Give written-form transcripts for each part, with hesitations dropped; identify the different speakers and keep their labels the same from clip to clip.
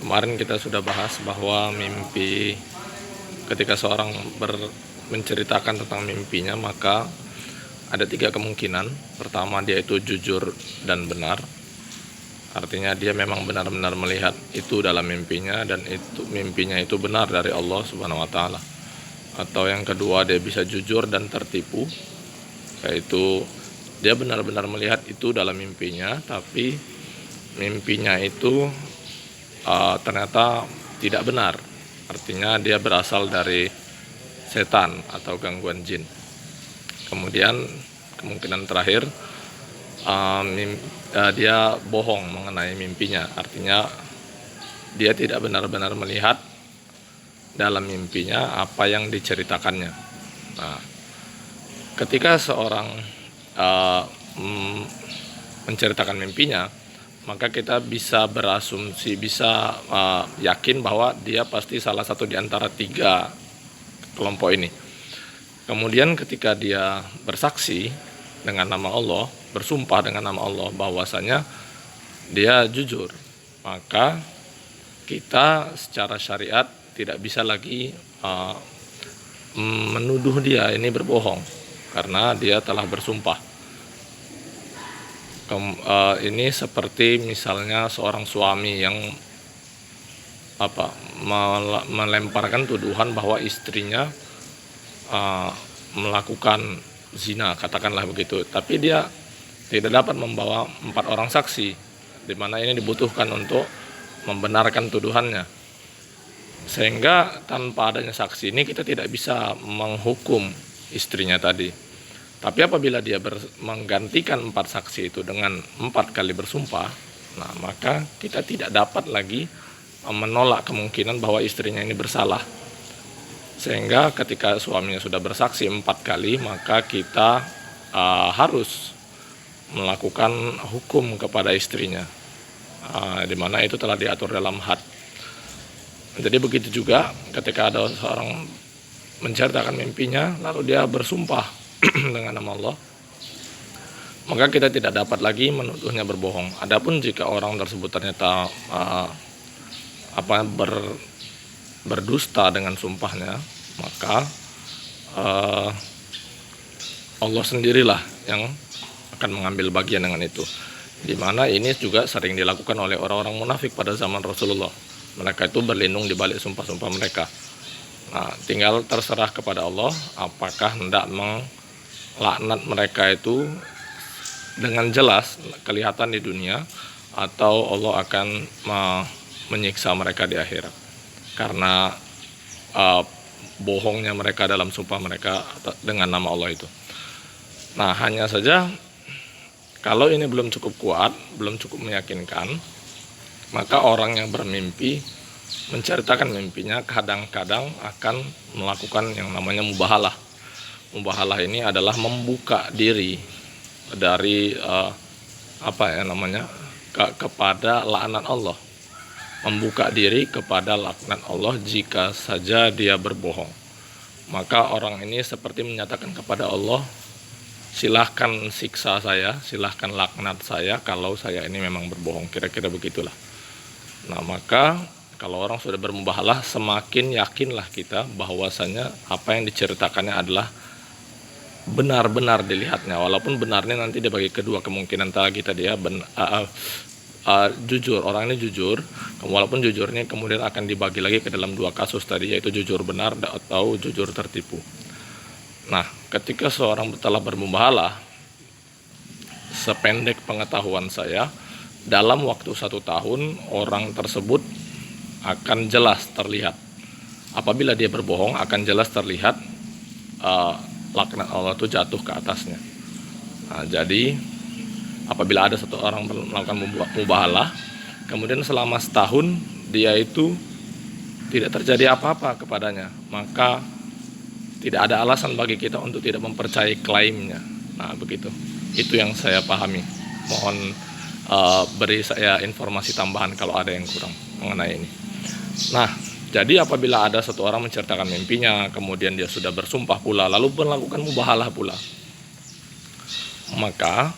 Speaker 1: Kemarin kita sudah bahas bahwa mimpi, ketika seorang menceritakan tentang mimpinya, maka ada 3 kemungkinan. Pertama, dia itu jujur dan benar, artinya dia memang benar-benar melihat itu dalam mimpinya, dan itu mimpinya itu benar dari Allah Subhanahu wa Ta'ala. Atau yang kedua, dia bisa jujur dan tertipu, yaitu dia benar-benar melihat itu dalam mimpinya, tapi mimpinya itu ternyata tidak benar, artinya dia berasal dari setan atau gangguan jin. Kemudian kemungkinan terakhir, dia bohong mengenai mimpinya, artinya dia tidak benar-benar melihat dalam mimpinya apa yang diceritakannya. Nah, ketika seorang menceritakan mimpinya, maka kita bisa berasumsi, bisa yakin bahwa dia pasti salah satu di antara 3 kelompok ini. Kemudian ketika dia bersaksi dengan nama Allah, bersumpah dengan nama Allah bahwasanya dia jujur, maka kita secara syariat tidak bisa lagi menuduh dia ini berbohong, karena dia telah bersumpah. Ini seperti misalnya seorang suami yang melemparkan tuduhan bahwa istrinya melakukan zina, katakanlah begitu, tapi dia tidak dapat membawa 4 orang saksi, di mana ini dibutuhkan untuk membenarkan tuduhannya. Sehingga tanpa adanya saksi ini kita tidak bisa menghukum istrinya tadi. Tapi apabila dia menggantikan 4 saksi itu dengan 4 kali bersumpah, nah maka kita tidak dapat lagi menolak kemungkinan bahwa istrinya ini bersalah. Sehingga ketika suaminya sudah bersaksi 4 kali, maka kita harus melakukan hukum kepada istrinya, di mana itu telah diatur dalam had. Jadi begitu juga ketika ada seorang menceritakan mimpinya lalu dia bersumpah dengan nama Allah, maka kita tidak dapat lagi menuduhnya berbohong. Adapun jika orang tersebut ternyata berdusta dengan sumpahnya, maka Allah sendirilah yang akan mengambil bagian dengan itu. Di mana ini juga sering dilakukan oleh orang-orang munafik pada zaman Rasulullah. Mereka itu berlindung di balik sumpah-sumpah mereka. Nah, tinggal terserah kepada Allah apakah hendak laknat mereka itu dengan jelas kelihatan di dunia, atau Allah akan menyiksa mereka di akhirat karena bohongnya mereka dalam sumpah mereka dengan nama Allah itu. Nah, hanya saja kalau ini belum cukup kuat, belum cukup meyakinkan, maka orang yang bermimpi menceritakan mimpinya kadang-kadang akan melakukan yang namanya mubahalah. Mubahalah ini adalah membuka diri dari kepada laknat Allah, membuka diri kepada laknat Allah jika saja dia berbohong. Maka orang ini seperti menyatakan kepada Allah, silahkan siksa saya, silahkan laknat saya kalau saya ini memang berbohong, kira-kira begitulah. Nah, maka kalau orang sudah bermubahalah, semakin yakinlah kita bahwasanya apa yang diceritakannya adalah benar-benar dilihatnya, walaupun benarnya nanti dibagi kedua kemungkinan tadi dia jujur, orang ini jujur, walaupun jujurnya kemudian akan dibagi lagi ke dalam 2 kasus tadi, yaitu jujur benar atau jujur tertipu. Nah, ketika seorang telah bermubahalah, sependek pengetahuan saya, dalam waktu 1 tahun orang tersebut akan jelas terlihat. Apabila dia berbohong, akan jelas terlihat laknat Allah itu jatuh ke atasnya. Nah, jadi apabila ada satu orang melakukan mubahalah, kemudian selama setahun dia itu tidak terjadi apa-apa kepadanya, maka tidak ada alasan bagi kita untuk tidak mempercayai klaimnya. Nah, begitu. Itu yang saya pahami. Mohon beri saya informasi tambahan kalau ada yang kurang mengenai ini. Nah, jadi apabila ada satu orang menceritakan mimpinya, kemudian dia sudah bersumpah pula, lalu melakukan mubahalah pula, maka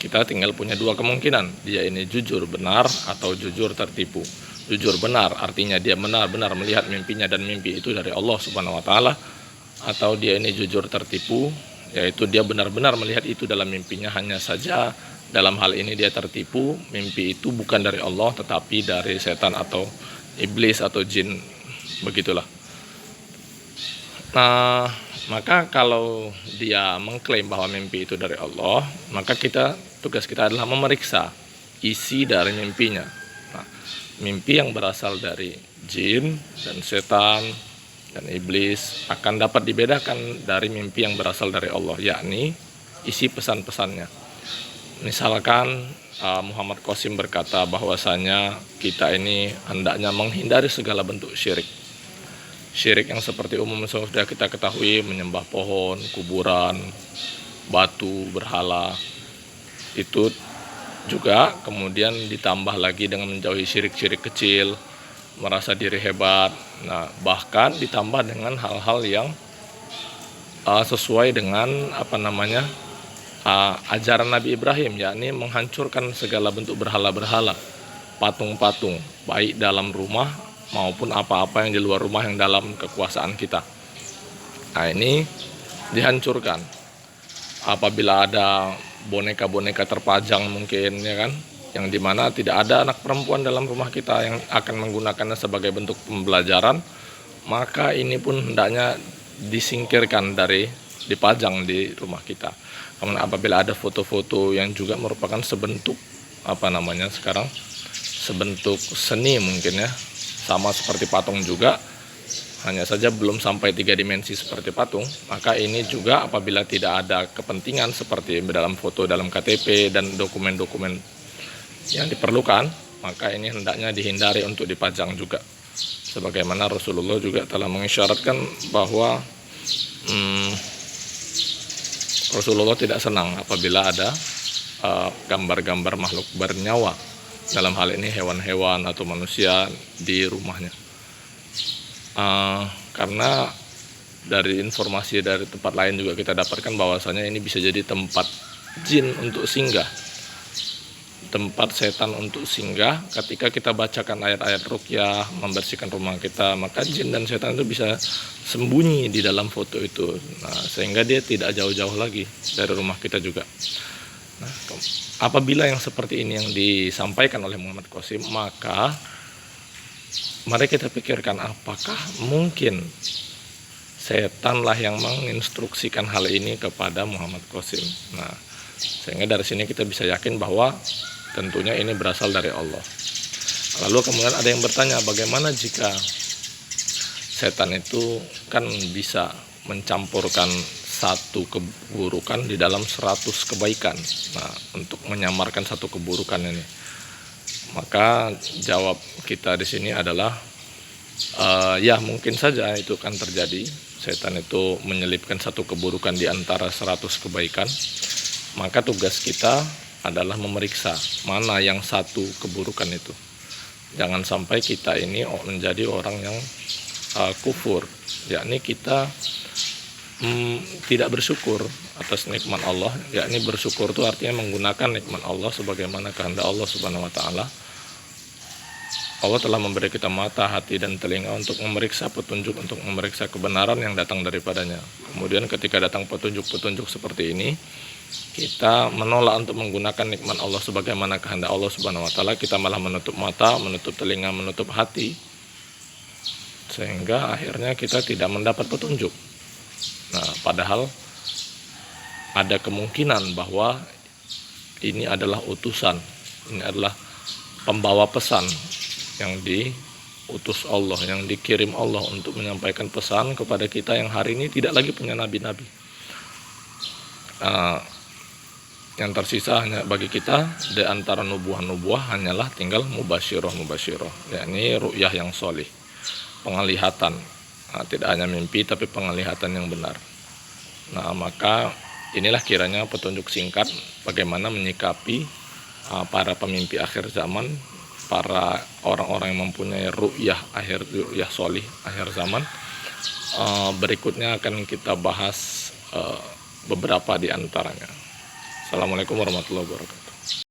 Speaker 1: kita tinggal punya 2 kemungkinan, dia ini jujur benar atau jujur tertipu. jujur benar, artinya dia benar-benar melihat mimpinya dan mimpi itu dari Allah Subhanahu wa taala, atau dia ini jujur tertipu, yaitu dia benar-benar melihat itu dalam mimpinya, hanya saja dalam hal ini dia tertipu, mimpi itu bukan dari Allah tetapi dari setan atau iblis atau jin, begitulah. Nah, maka kalau dia mengklaim bahwa mimpi itu dari Allah, maka tugas kita adalah memeriksa isi dari mimpinya. Nah, mimpi yang berasal dari jin dan setan dan iblis akan dapat dibedakan dari mimpi yang berasal dari Allah, yakni isi pesan-pesannya. Misalkan Muhammad Qasim berkata bahwasanya kita ini hendaknya menghindari segala bentuk syirik. Syirik yang seperti umum sudah kita ketahui, menyembah pohon, kuburan, batu, berhala. Itu juga kemudian ditambah lagi dengan menjauhi syirik-syirik kecil, merasa diri hebat. Nah, bahkan ditambah dengan hal-hal yang sesuai dengan ajaran Nabi Ibrahim, yakni menghancurkan segala bentuk berhala-berhala, patung-patung, baik dalam rumah maupun apa-apa yang di luar rumah yang dalam kekuasaan kita. Nah, ini dihancurkan. Apabila ada boneka-boneka terpajang mungkin, ya kan, yang dimana tidak ada anak perempuan dalam rumah kita yang akan menggunakannya sebagai bentuk pembelajaran, maka ini pun hendaknya disingkirkan dipajang di rumah kita. Kemudian apabila ada foto-foto yang juga merupakan sebentuk sebentuk seni mungkin ya, sama seperti patung juga, hanya saja belum sampai 3 dimensi seperti patung, maka ini juga apabila tidak ada kepentingan seperti dalam foto, dalam KTP dan dokumen-dokumen yang diperlukan, maka ini hendaknya dihindari untuk dipajang juga. Sebagaimana Rasulullah juga telah mengisyaratkan bahwa Rasulullah tidak senang apabila ada gambar-gambar makhluk bernyawa, dalam hal ini hewan-hewan atau manusia di rumahnya. Karena dari informasi dari tempat lain juga kita dapatkan bahwasanya ini bisa jadi tempat jin untuk singgah, tempat setan untuk singgah. Ketika kita bacakan ayat-ayat ruqyah, membersihkan rumah kita, maka jin dan setan itu bisa sembunyi di dalam foto itu. Nah, sehingga dia tidak jauh-jauh lagi dari rumah kita juga. Nah, apabila yang seperti ini yang disampaikan oleh Muhammad Qasim, maka mari kita pikirkan apakah mungkin setanlah yang menginstruksikan hal ini kepada Muhammad Qasim. Nah, sehingga dari sini kita bisa yakin bahwa tentunya ini berasal dari Allah. Lalu kemudian ada yang bertanya, bagaimana jika setan itu kan bisa mencampurkan satu keburukan di dalam 100 kebaikan. Nah, untuk menyamarkan satu keburukan ini, maka jawab kita di sini adalah ya mungkin saja itu kan terjadi. Setan itu menyelipkan satu keburukan di antara 100 kebaikan. Maka tugas kita adalah memeriksa mana yang satu keburukan itu. Jangan sampai kita ini menjadi orang yang kufur, yakni kita tidak bersyukur atas nikmat Allah. Yakni bersyukur itu artinya menggunakan nikmat Allah sebagaimana kehendak Allah Subhanahu wa taala. Allah telah memberi kita mata, hati, dan telinga untuk memeriksa petunjuk, untuk memeriksa kebenaran yang datang daripadanya. Kemudian ketika datang petunjuk-petunjuk seperti ini, kita menolak untuk menggunakan nikmat Allah sebagaimana kehendak Allah Subhanahu wa taala. Kita malah menutup mata, menutup telinga, menutup hati, sehingga akhirnya kita tidak mendapat petunjuk. Nah, padahal ada kemungkinan bahwa ini adalah utusan, ini adalah pembawa pesan yang diutus Allah, yang dikirim Allah untuk menyampaikan pesan kepada kita yang hari ini tidak lagi punya nabi-nabi. Yang tersisa hanya bagi kita di antara nubuah-nubuah hanyalah tinggal mubasyirah, yakni ru'yah yang sholih, penglihatan. Nah, tidak hanya mimpi tapi penglihatan yang benar. Nah, maka inilah kiranya petunjuk singkat bagaimana menyikapi para pemimpi akhir zaman, para orang-orang yang mempunyai ru'yah sholih akhir zaman. Berikutnya akan kita bahas beberapa di antaranya. Assalamualaikum warahmatullahi wabarakatuh.